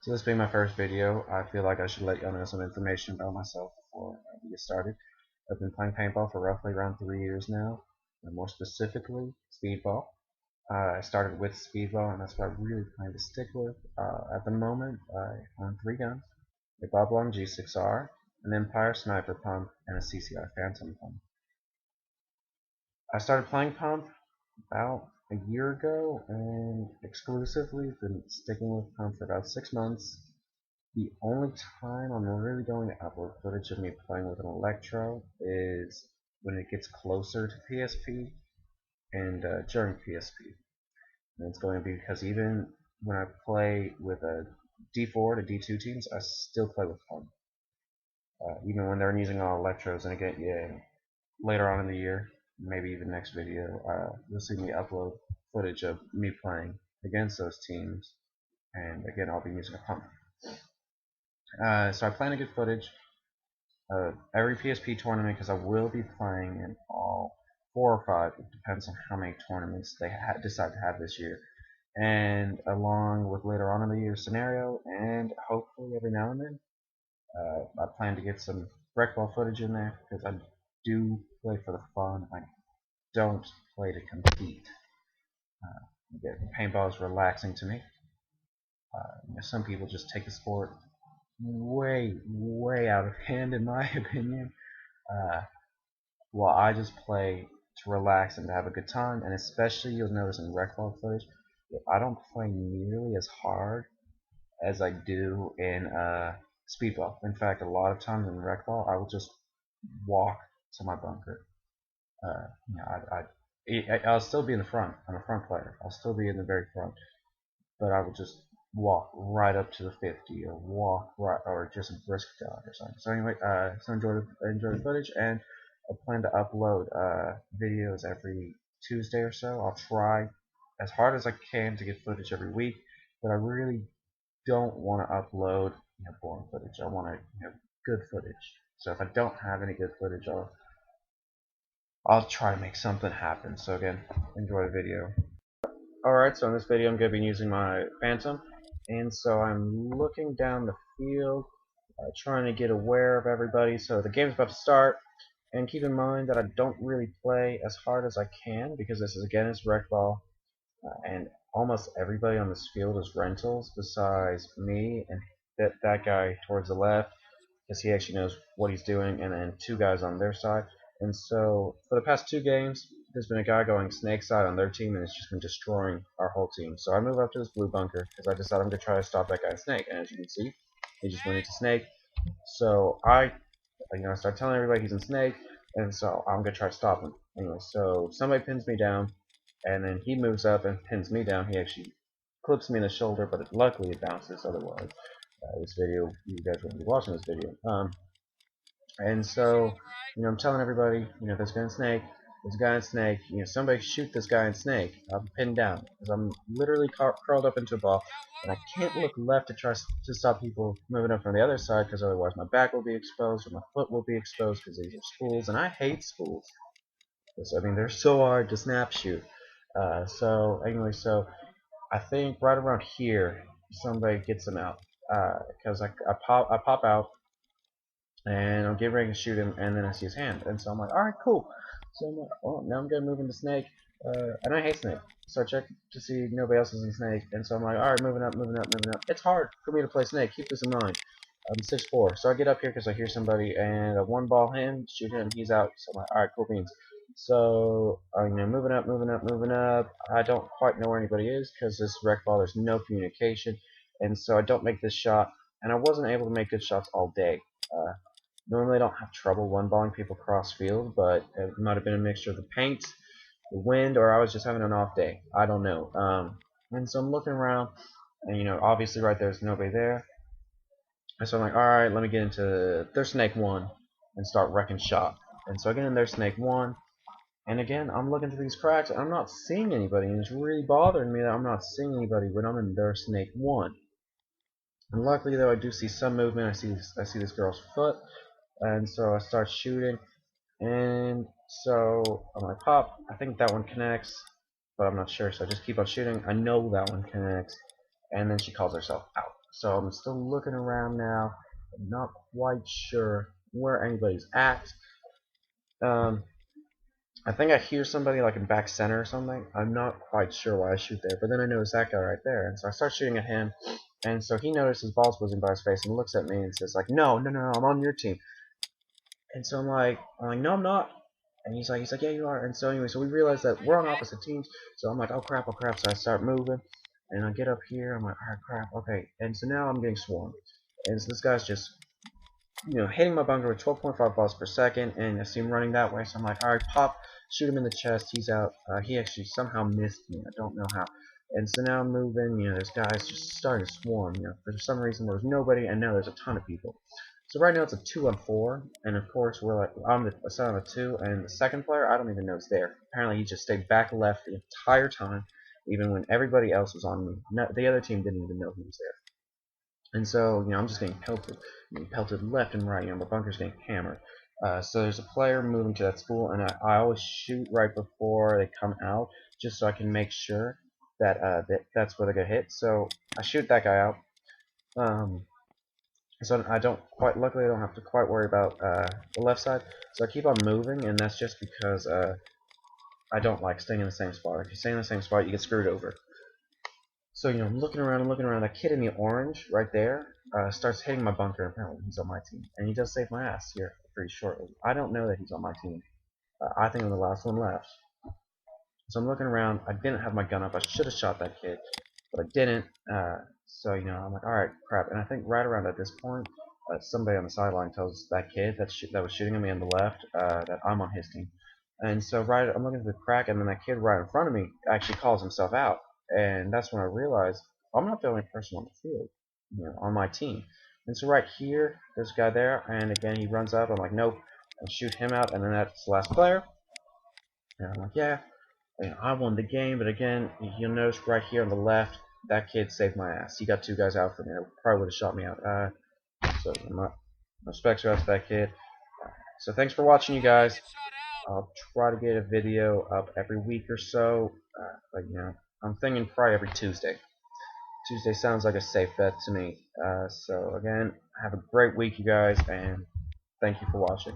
So this being my first video, I feel like I should let y'all know some information about myself before we get started. I've been playing paintball for roughly around 3 years now, and more specifically, speedball. I started with speedball, and that's what I really plan to stick with. At the moment, I own 3 guns, a Bob Long G6R, an Empire Sniper Pump, and a CCI Phantom Pump. I started playing Pump about a year ago, and exclusively been sticking with Pump for about 6 months. The only time I'm really going to upload footage of me playing with an Electro is when it gets closer to PSP and during PSP. And it's going to be because even when I play with a D4 to D2 teams, I still play with fun. Even when they're using all Electros, and again, yeah, later on in the year, maybe even next video, you'll see me upload footage of me playing against those teams, and again, I'll be using a pump. So I plan to get footage every PSP tournament because I will be playing in all 4 or 5. It depends on how many tournaments they decide to have this year, and along with later on in the year scenario, and hopefully every now and then, I plan to get some rec ball footage in there because I do play for the fun. I don't play to compete. Paintball is relaxing to me. Some people just take the sport way out of hand, in my opinion. Uh, Well, I just play to relax and to have a good time, and especially you'll notice in rec ball footage, I don't play nearly as hard as I do in speedball. In fact, a lot of times in rec ball, I will just walk to my bunker. I'll still be in the front. I'm a front player. I'll still be in the very front, but I will just walk right up to the 50, or walk right, or just a brisk jog or something. So anyway, so enjoy the footage, and I plan to upload videos every Tuesday or so. I'll try as hard as I can to get footage every week, but I really don't want to upload boring footage. I want good footage. So if I don't have any good footage, I'll try to make something happen. So again, enjoy the video. Alright, so in this video I'm going to be using my Phantom, and so I'm looking down the field, trying to get aware of everybody. So the game's about to start, and keep in mind that I don't really play as hard as I can, because this is, again, is rec ball, and almost everybody on this field is rentals besides me and that guy towards the left, because he actually knows what he's doing, and then 2 guys on their side. And so for the past 2 games, there's been a guy going snake side on their team, and it's just been destroying our whole team. So I move up to this blue bunker because I decided I'm going to try to stop that guy snake. And as you can see, he just went into snake. So I start telling everybody he's in snake, and so I'm going to try to stop him. Anyway, so somebody pins me down, and then he moves up and pins me down. He actually clips me in the shoulder, but luckily it bounces. Otherwise, this video, you guys wouldn't be watching this video. And so, I'm telling everybody, there's a guy in snake, there's a guy in snake, somebody shoot this guy in snake. I'm pinned down, because I'm literally curled up into a ball, and I can't look left to try to stop people moving up from the other side, because otherwise my back will be exposed, or my foot will be exposed, because these are schools, and I hate schools. Because, they're so hard to snap shoot. So, anyway, so I think right around here, somebody gets him out, because I pop out, and I'm getting ready to shoot him, and then I see his hand, and so I'm like, alright, cool. So I'm like, oh, now I'm gonna move into snake, and I hate snake, so I check to see nobody else is in snake, and so I'm like, alright, moving up, moving up, moving up. It's hard for me to play snake, keep this in mind. I'm 6'4", so I get up here because I hear somebody, and I one ball him, shoot him, he's out, so I'm like, alright, cool beans. So, moving up, moving up, moving up. I don't quite know where anybody is, because this rec ball, there's no communication, and so I don't make this shot, and I wasn't able to make good shots all day. Normally I don't have trouble one-balling people cross field, but it might have been a mixture of the paint, the wind, or I was just having an off day. I don't know. And so I'm looking around, and obviously right there's nobody there. And so I'm like, alright, let me get into their snake 1 and start wrecking shop. And so I get in their snake 1, and again, I'm looking through these cracks, and I'm not seeing anybody, and it's really bothering me that I'm not seeing anybody when I'm in their snake 1. And luckily, though, I do see some movement. I see this girl's foot, and so I start shooting, and so I'm like, pop, I think that one connects, but I'm not sure, so I just keep on shooting. I know that one connects, and then she calls herself out. So I'm still looking around now. I'm not quite sure where anybody's at. Um, I think I hear somebody like in back center or something. I'm not quite sure why I shoot there, but then I notice that guy right there, and so I start shooting at him. And so he notices balls whizzing by his face and looks at me and says like, "No, no, no, no, I'm on your team." And so I'm like, "No, I'm not." And he's like, "Yeah, you are." And so anyway, so we realize that we're on opposite teams. So I'm like, "Oh crap, oh crap!" So I start moving, and I get up here. I'm like, "All right, crap, okay." And so now I'm getting swarmed, and so this guy's just hitting my bunker with 12.5 balls per second, and I see him running that way, so I'm like, alright, pop, shoot him in the chest, he's out. He actually somehow missed me, I don't know how. And so now I'm moving, there's guys just starting to swarm, for some reason there was nobody, and now there's a ton of people. So right now it's a 2-on-4, and of course I'm the side on the 2, and the second player, I don't even know is there. Apparently he just stayed back left the entire time, even when everybody else was on me. No, the other team didn't even know he was there. And so, I'm just getting pelted left and right. My bunker's getting hammered. So there's a player moving to that spool, and I always shoot right before they come out, just so I can make sure that, that's where they get hit. So I shoot that guy out. So I don't quite, luckily I don't have to quite worry about the left side. So I keep on moving, and that's just because I don't like staying in the same spot. If you stay in the same spot, you get screwed over. So, I'm looking around. That kid in the orange right there starts hitting my bunker. Apparently, he's on my team. And he does save my ass here pretty shortly. I don't know that he's on my team. I think I'm the last one left. So I'm looking around. I didn't have my gun up. I should have shot that kid, but I didn't. So, I'm like, alright, crap. And I think right around at this point, somebody on the sideline tells that kid that was shooting at me on the left that I'm on his team. And so I'm looking at the crack, and then that kid right in front of me actually calls himself out. And that's when I realized I'm not the only person on the field, on my team. And so right here, there's a guy there, and again he runs up. I'm like, nope, and shoot him out, and then that's the last player. And I'm like, yeah, I won the game. But again, you'll notice right here on the left, that kid saved my ass. He got 2 guys out for me. Probably would have shot me out. So my respects are out to that kid. So thanks for watching, you guys. I'll try to get a video up every week or so, but I'm thinking probably every Tuesday. Tuesday sounds like a safe bet to me. So again, have a great week, you guys, and thank you for watching.